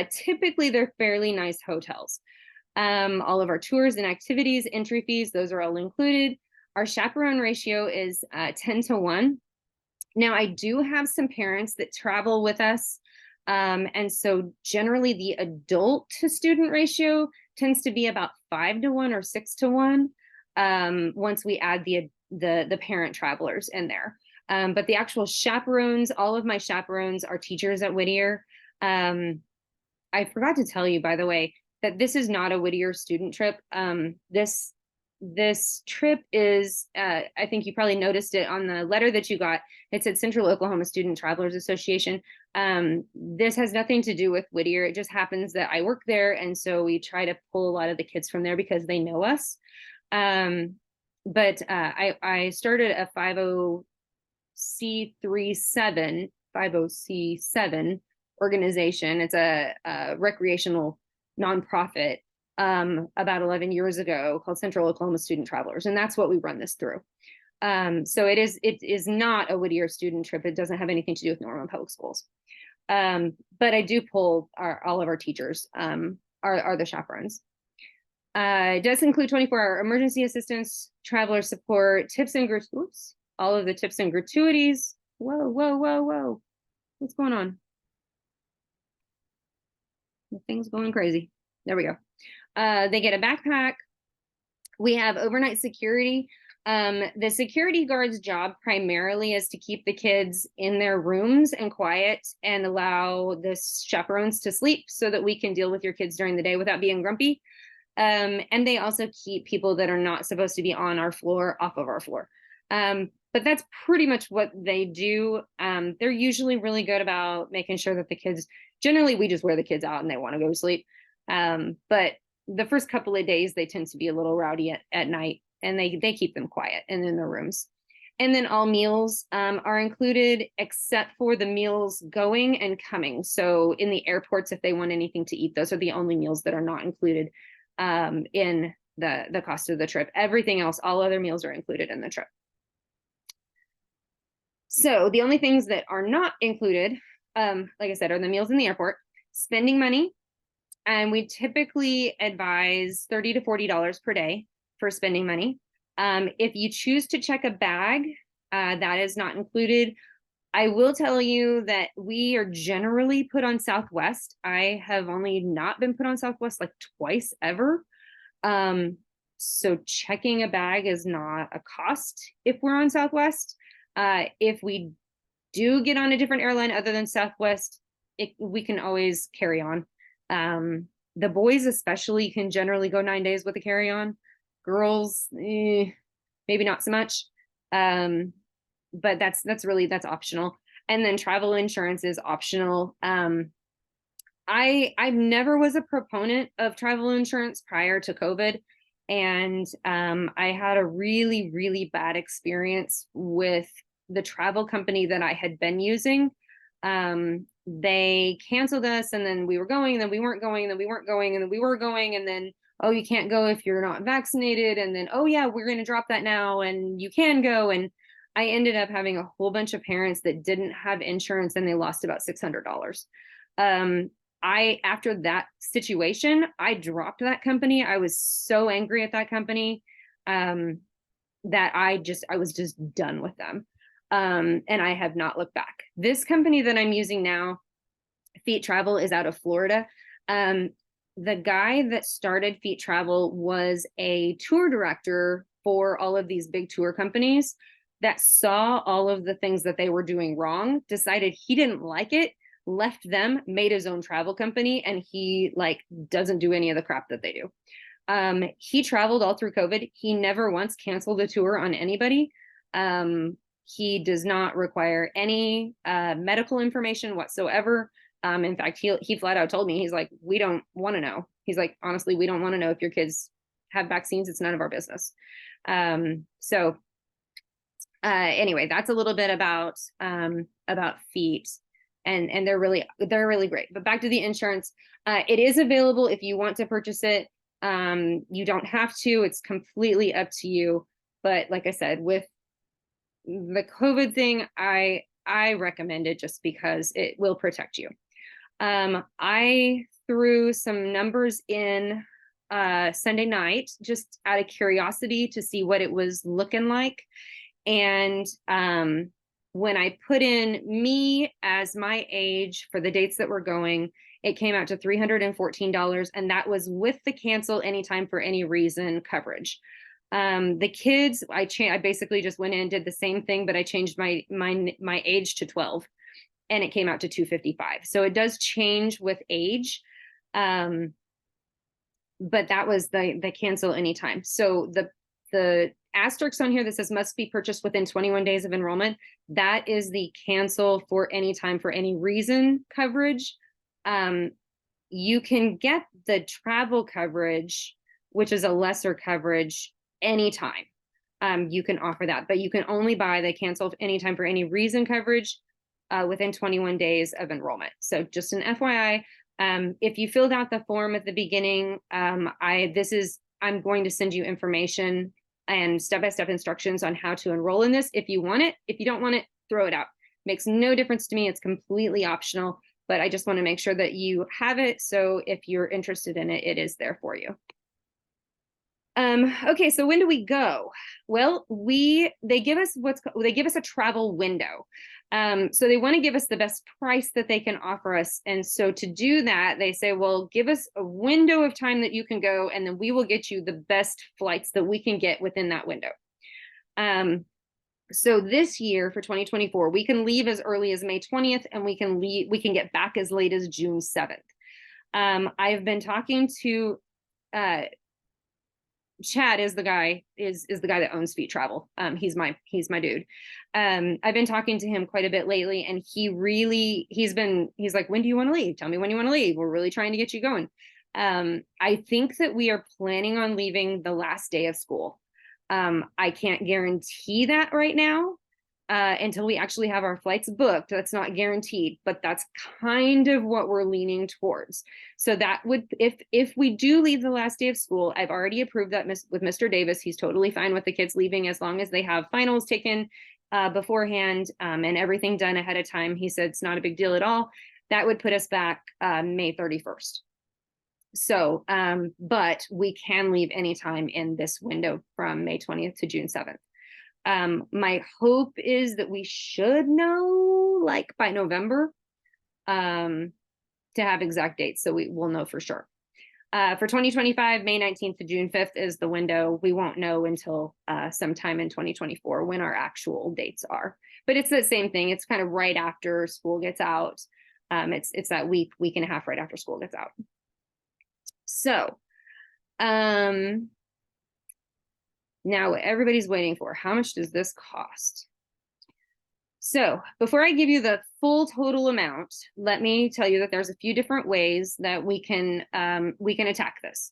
Typically, they're fairly nice hotels. All of our tours and activities, entry fees, those are all included. Our chaperone ratio is 10 to 1. Now, I do have some parents that travel with us. And so generally the adult to student ratio tends to be about 5 to 1 or 6 to 1 once we add the parent travelers in there. But the actual chaperones, all of my chaperones are teachers at Whittier. I forgot to tell you, by the way, that this is not a Whittier student trip. This trip is, I think you probably noticed it on the letter that you got. It said Central Oklahoma Student Travelers Association. This has nothing to do with Whittier. It just happens that I work there. And so we try to pull a lot of the kids from there because they know us. But I started a 50C7 organization. It's a recreational nonprofit about 11 years ago called Central Oklahoma Student Travelers. And that's what we run this through. So it is not a Whittier student trip. It doesn't have anything to do with Norman Public Schools. But I do pull all of our teachers are the chaperones. It does include 24-hour emergency assistance, traveler support, tips and gratuities, all of the tips and gratuities. Whoa. What's going on? The thing's going crazy. There we go. They get a backpack. We have overnight security. The security guard's job primarily is to keep the kids in their rooms and quiet and allow the chaperones to sleep so that we can deal with your kids during the day without being grumpy. And they also keep people that are not supposed to be on our floor off of our floor. But that's pretty much what they do. They're usually really good about making sure that the kids, generally we just wear the kids out and they want to go to sleep. But the first couple of days, they tend to be a little rowdy at night, and they keep them quiet and in their rooms. And then all meals are included except for the meals going and coming. So in the airports, if they want anything to eat, those are the only meals that are not included in the cost of the trip. Everything else, all other meals are included in the trip. So the only things that are not included, like I said, are the meals in the airport, spending money. And we typically advise $30 to $40 per day for spending money. If you choose to check a bag, that is not included. I will tell you that we are generally put on Southwest. I have only not been put on Southwest like twice ever. So checking a bag is not a cost if we're on Southwest. If we do get on a different airline other than Southwest, we can always carry on. The boys especially can generally go 9 days with a carry-on. Girls, maybe not so much. But that's optional. And then travel insurance is optional. I never was a proponent of travel insurance prior to COVID. And I had a really, really bad experience with the travel company that I had been using. They canceled us, and then we were going, and then we weren't going, and then we weren't going, and then we were going, and then, oh, you can't go if you're not vaccinated. And then, oh yeah, we're going to drop that now and you can go. And I ended up having a whole bunch of parents that didn't have insurance, and they lost about $600. After that situation, I dropped that company. I was so angry at that company that I was just done with them. And I have not looked back. This company that I'm using now, Feet Travel, is out of Florida. The guy that started Feet Travel was a tour director for all of these big tour companies that saw all of the things that they were doing wrong, decided he didn't like it, left them, made his own travel company, and he doesn't do any of the crap that they do. He traveled all through COVID. He never once canceled a tour on anybody. He does not require any medical information whatsoever. In fact, he flat out told me, he's like, we don't want to know. He's like, honestly, we don't want to know if your kids have vaccines. It's none of our business. Anyway, that's a little bit about Feet, and they're really great. But back to the insurance, it is available if you want to purchase it. You don't have to. It's completely up to you. But like I said, with the COVID thing, I recommend it just because it will protect you. I threw some numbers in Sunday night just out of curiosity to see what it was looking like. And when I put in me as my age for the dates that we're going, it came out to $314, and that was with the cancel anytime for any reason coverage. The kids, I basically just went in and did the same thing, but I changed my age to 12, and it came out to $255. So it does change with age. But that was the cancel anytime. So the asterisk on here that says must be purchased within 21 days of enrollment, that is the cancel for any time for any reason coverage. You can get the travel coverage, which is a lesser coverage, anytime. You can offer that, but you can only buy the cancel anytime for any reason coverage within 21 days of enrollment. So just an FYI, if you filled out the form at the beginning, I'm going to send you information and step-by-step instructions on how to enroll in this if you want it. If you don't want it, throw it out. Makes no difference to me. It's completely optional, but I just want to make sure that you have it. So if you're interested in it, it is there for you. Okay, so when do we go? Well, they give us a travel window. So they want to give us the best price that they can offer us. And so to do that, they say, well, give us a window of time that you can go, and then we will get you the best flights that we can get within that window. So this year for 2024, we can leave as early as May 20th, and we can get back as late as June 7th. I've been talking to Chad is the guy that owns Feet Travel. He's my dude. I've been talking to him quite a bit lately, and he's like, when do you want to leave? Tell me when you want to leave. We're really trying to get you going. I think that we are planning on leaving the last day of school. I can't guarantee that right now until we actually have our flights booked. That's not guaranteed, but that's kind of what we're leaning towards. So that would, if we do leave the last day of school, I've already approved that with Mr. Davis. He's totally fine with the kids leaving as long as they have finals taken beforehand and everything done ahead of time. He said it's not a big deal at all. That would put us back May 31st. So, but we can leave anytime in this window from May 20th to June 7th. My hope is that we should know like by November to have exact dates, so we will know for sure. For 2025, May 19th to June 5th is the window. We won't know until sometime in 2024 when our actual dates are. But it's the same thing. It's kind of right after school gets out. It's that week and a half right after school gets out. So, now what everybody's waiting for, how much does this cost? So before I give you the full total amount, let me tell you that there's a few different ways that we can attack this.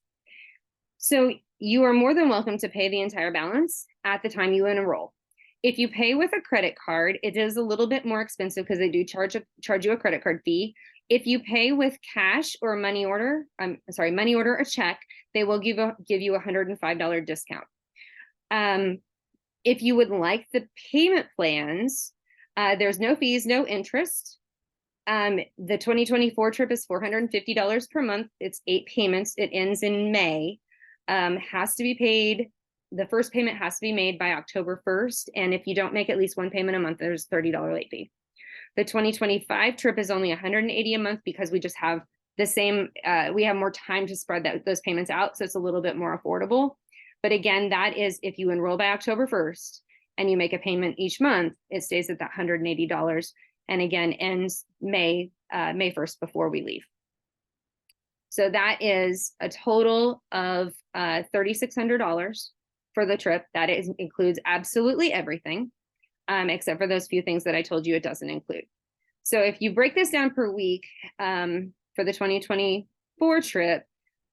So you are more than welcome to pay the entire balance at the time you enroll. If you pay with a credit card, it is a little bit more expensive because they do charge you a credit card fee. If you pay with cash or money order a check, they will give you a $105 discount. If you would like the payment plans, there's no fees, no interest. The 2024 trip is $450 per month. It's 8 payments. It ends in May. Has to be paid. The first payment has to be made by October 1st. And if you don't make at least one payment a month, there's a $30 late fee. The 2025 trip is only $180 a month because we just have the same, we have more time to spread those payments out. So it's a little bit more affordable. But again, that is if you enroll by October 1st and you make a payment each month, it stays at that $180. And again, ends May 1st before we leave. So that is a total of $3,600 for the trip. That includes absolutely everything. Except for those few things that I told you it doesn't include. So if you break this down per week for the 2024 trip,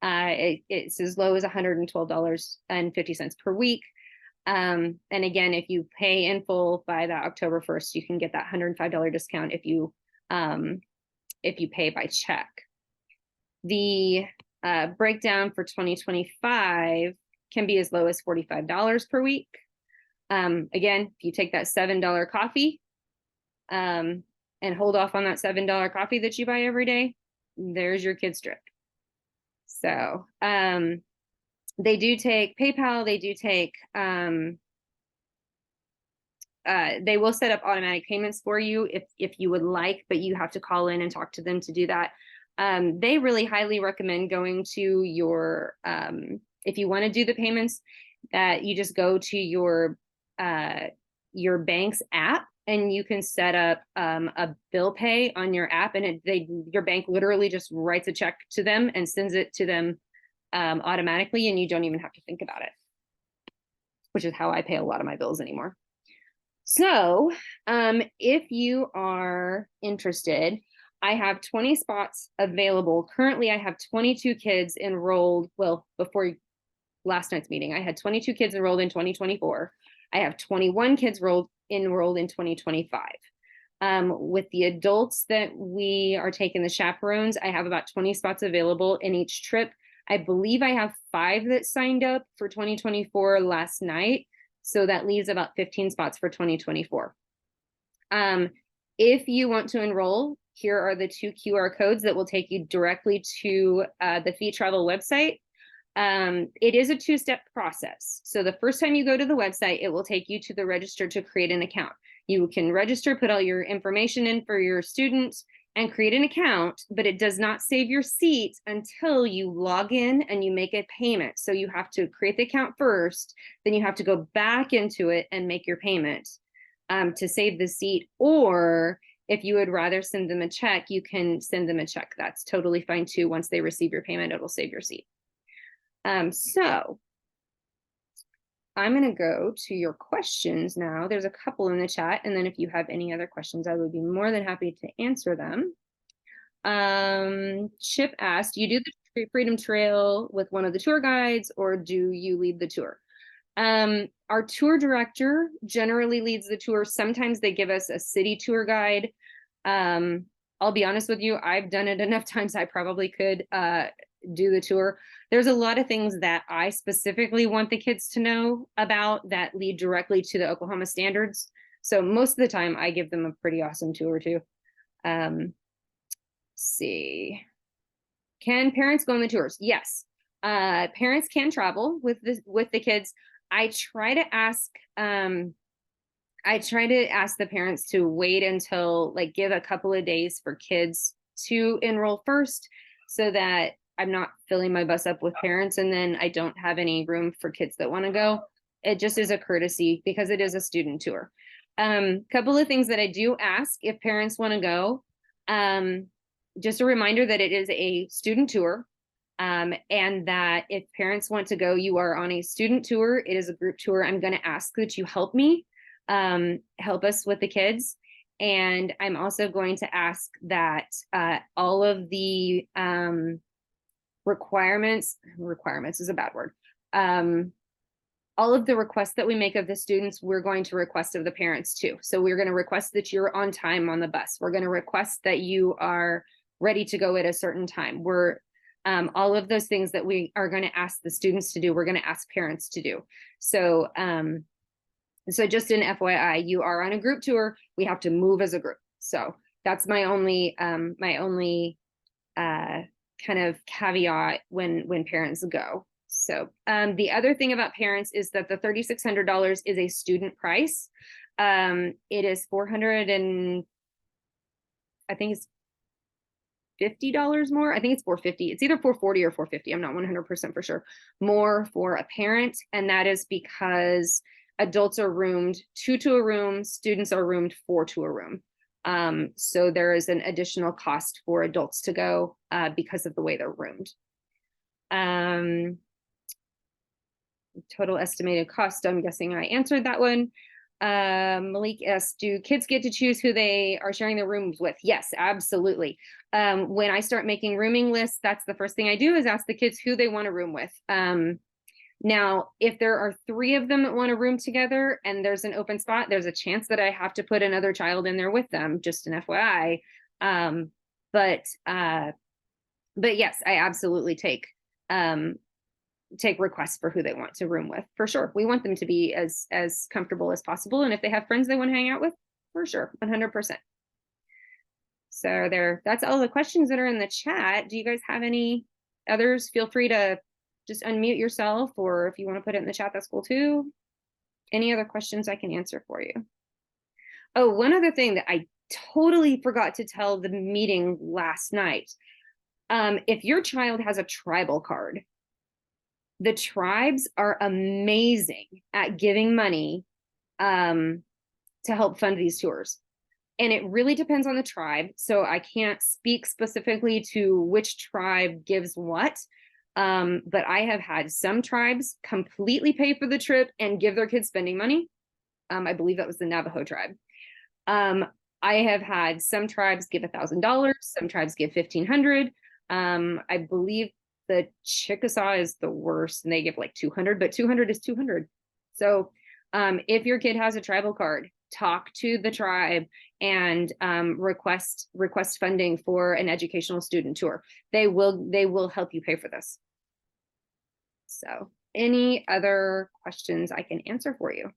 it's as low as $112.50 per week. And again, if you pay in full by that October 1st, you can get that $105 discount if you pay by check. The breakdown for 2025 can be as low as $45 per week. Again, if you take that $7 coffee and hold off on that $7 coffee that you buy every day, there's your kids' trip. So they do take PayPal. They do take, they will set up automatic payments for you if you would like, but you have to call in and talk to them to do that. They really highly recommend going to your, if you want to do the payments, that you just go to your bank's app and you can set up a bill pay on your app, and your bank literally just writes a check to them and sends it to them automatically, and you don't even have to think about it, which is how I pay a lot of my bills anymore. So if you are interested, I have 20 spots available. Currently, I have 22 kids enrolled. Well, before last night's meeting, I had 22 kids enrolled in 2024. I have 21 kids enrolled in 2025. With the adults that we are taking, the chaperones, I have about 20 spots available in each trip. I believe I have 5 that signed up for 2024 last night. So that leaves about 15 spots for 2024. If you want to enroll, here are the 2 QR codes that will take you directly to the Feet Travel website. It is a 2-step process. So the first time you go to the website, it will take you to the register to create an account. You can register, put all your information in for your student, and create an account, but it does not save your seat until you log in and you make a payment. So you have to create the account first, then you have to go back into it and make your payment to save the seat. Or if you would rather send them a check, you can send them a check. That's totally fine too. Once they receive your payment, it'll save your seat. So I'm going to go to your questions now. There's a couple in the chat, and then if you have any other questions, I would be more than happy to answer them. Chip asked, you do the Freedom Trail with one of the tour guides, or do you lead the tour? Our tour director generally leads the tour. Sometimes they give us a city tour guide. I'll be honest with you, I've done it enough times I probably could do the tour. There's a lot of things that I specifically want the kids to know about that lead directly to the Oklahoma standards. So most of the time I give them a pretty awesome tour too. See, can parents go on the tours? Yes, parents can travel with the kids. I try to ask the parents to wait until, like, give a couple of days for kids to enroll first, so that I'm not filling my bus up with parents and then I don't have any room for kids that want to go. It just is a courtesy because it is a student tour. Couple of things that I do ask if parents want to go. Just a reminder that it is a student tour. And that if parents want to go, you are on a student tour. It is a group tour. I'm going to ask that you help me, help us with the kids. And I'm also going to ask that all of the requirements is a bad word. All of the requests that we make of the students, we're going to request of the parents too. So we're going to request that you're on time on the bus. We're going to request that you are ready to go at a certain time. We're all of those things that we are going to ask the students to do, we're going to ask parents to do. So so just an FYI, you are on a group tour. We have to move as a group. So that's my only kind of caveat when parents go. So the other thing about parents is that the $3,600 is a student price. It is $400 and I think it's $50 more. I think it's $450. It's either $440 or $450. I'm not 100% for sure. More for a parent, and that is because adults are roomed 2 to a room, students are roomed 4 to a room. So there is an additional cost for adults to go because of the way they're roomed. Total estimated cost, I'm guessing I answered that one. Malik asked, do kids get to choose who they are sharing their rooms with? Yes, absolutely. When I start making rooming lists, that's the first thing I do is ask the kids who they want to room with. Now, if there are 3 of them that want to room together and there's an open spot, there's a chance that I have to put another child in there with them, just an FYI. But yes, I absolutely take requests for who they want to room with, for sure. We want them to be as comfortable as possible. And if they have friends they want to hang out with, for sure, 100%. So that's all the questions that are in the chat. Do you guys have any others? Feel free to just unmute yourself, or if you want to put it in the chat, that's cool too. Any other questions I can answer for you? Oh, one other thing that I totally forgot to tell the meeting last night. If your child has a tribal card, the tribes are amazing at giving money to help fund these tours. And it really depends on the tribe. So I can't speak specifically to which tribe gives what. But I have had some tribes completely pay for the trip and give their kids spending money. I believe that was the Navajo tribe. I have had some tribes give $1,000. Some tribes give $1,500. I believe the Chickasaw is the worst, and they give like $200, but $200 is $200. So if your kid has a tribal card, talk to the tribe and request funding for an educational student tour. They will help you pay for this. So any other questions I can answer for you?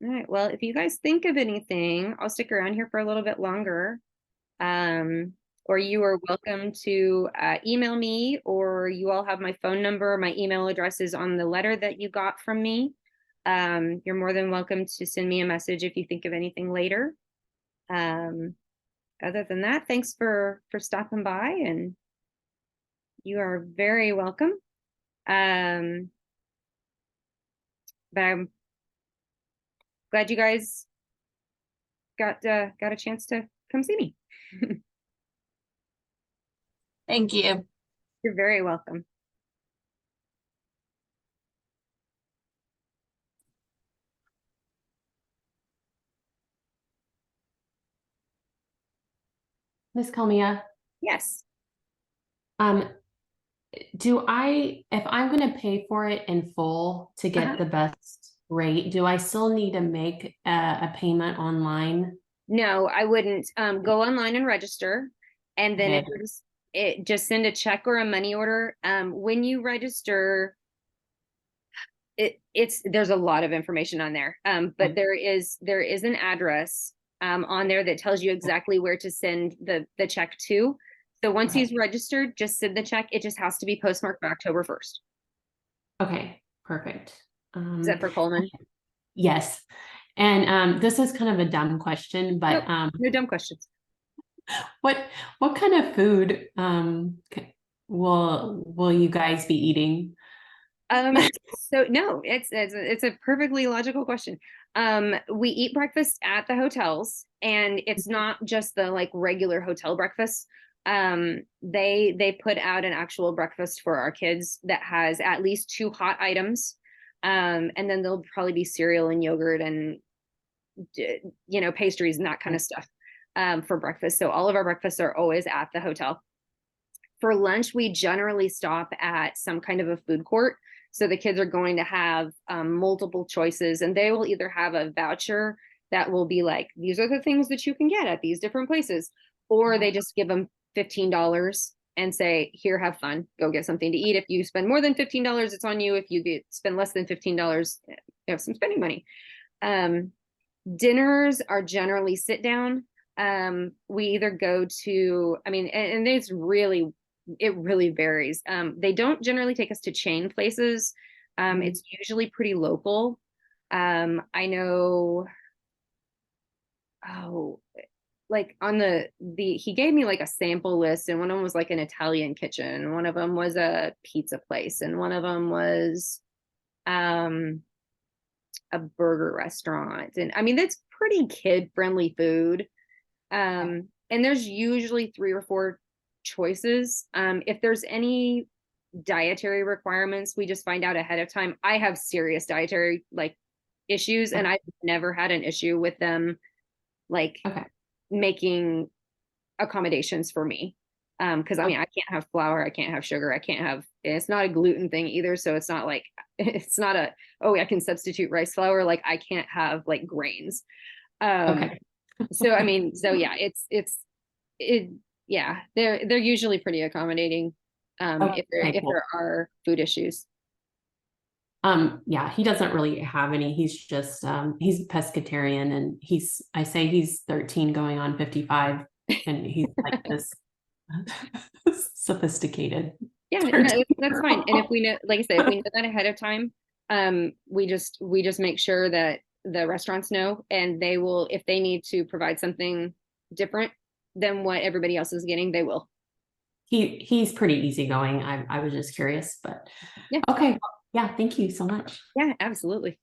All right. Well, if you guys think of anything, I'll stick around here for a little bit longer. Or you are welcome to email me, or you all have my phone number. My email address is on the letter that you got from me. You're more than welcome to send me a message if you think of anything later. Other than that, thanks for stopping by, and you are very welcome. But I'm glad you guys got a chance to come see me. Thank you. You're very welcome. Miss Kalmia, Yes. if I'm going to pay for it in full to get the best rate, do I still need to make a payment online? No, I wouldn't. Go online and register, and then just send a check or a money order. When you register, there's a lot of information on there. But there is an address on there that tells you exactly where to send the check to. So once he's registered, just send the check. It just has to be postmarked by October 1st. Okay, perfect. Is that for Coleman? Yes. And this is kind of a dumb question, but no dumb questions. What kind of food will you guys be eating? So no, it's a perfectly logical question. We eat breakfast at the hotels, and it's not just the like regular hotel breakfast. They put out an actual breakfast for our kids that has at least 2 hot items. And then there'll probably be cereal and yogurt and pastries and that kind of stuff for breakfast. So all of our breakfasts are always at the hotel. For lunch, we generally stop at some kind of a food court. So the kids are going to have multiple choices, and they will either have a voucher that will be like, these are the things that you can get at these different places, or they just give them $15 and say, here, have fun, go get something to eat. If you spend more than $15, it's on you. If you spend less than $15, you have some spending money. Dinners are generally sit down. We either go to, and it really varies. They don't generally take us to chain places. It's usually pretty local. I know, like on he gave me like a sample list, and one of them was like an Italian kitchen. One of them was a pizza place, and one of them was a burger restaurant. And that's pretty kid friendly food. And there's usually 3 or 4 choices. If there's any dietary requirements, we just find out ahead of time. I have serious dietary issues, and I've never had an issue with them making accommodations for me. Because I can't have flour, I can't have sugar, it's not a gluten thing either. So it's not like, it's not I can substitute rice flour. Like I can't have grains. Yeah, they're usually pretty accommodating. If there are food issues. Yeah, he doesn't really have any. He's just he's a pescatarian, and I say he's 13 going on 55, and he's like this sophisticated. Yeah, no, that's fine. And if we know, like I said, if we know that ahead of time, we just make sure that the restaurants know, and they will, if they need to provide something different than what everybody else is getting, they will. He's pretty easygoing. I was just curious, but yeah. Okay. Yeah, thank you so much. Yeah, absolutely.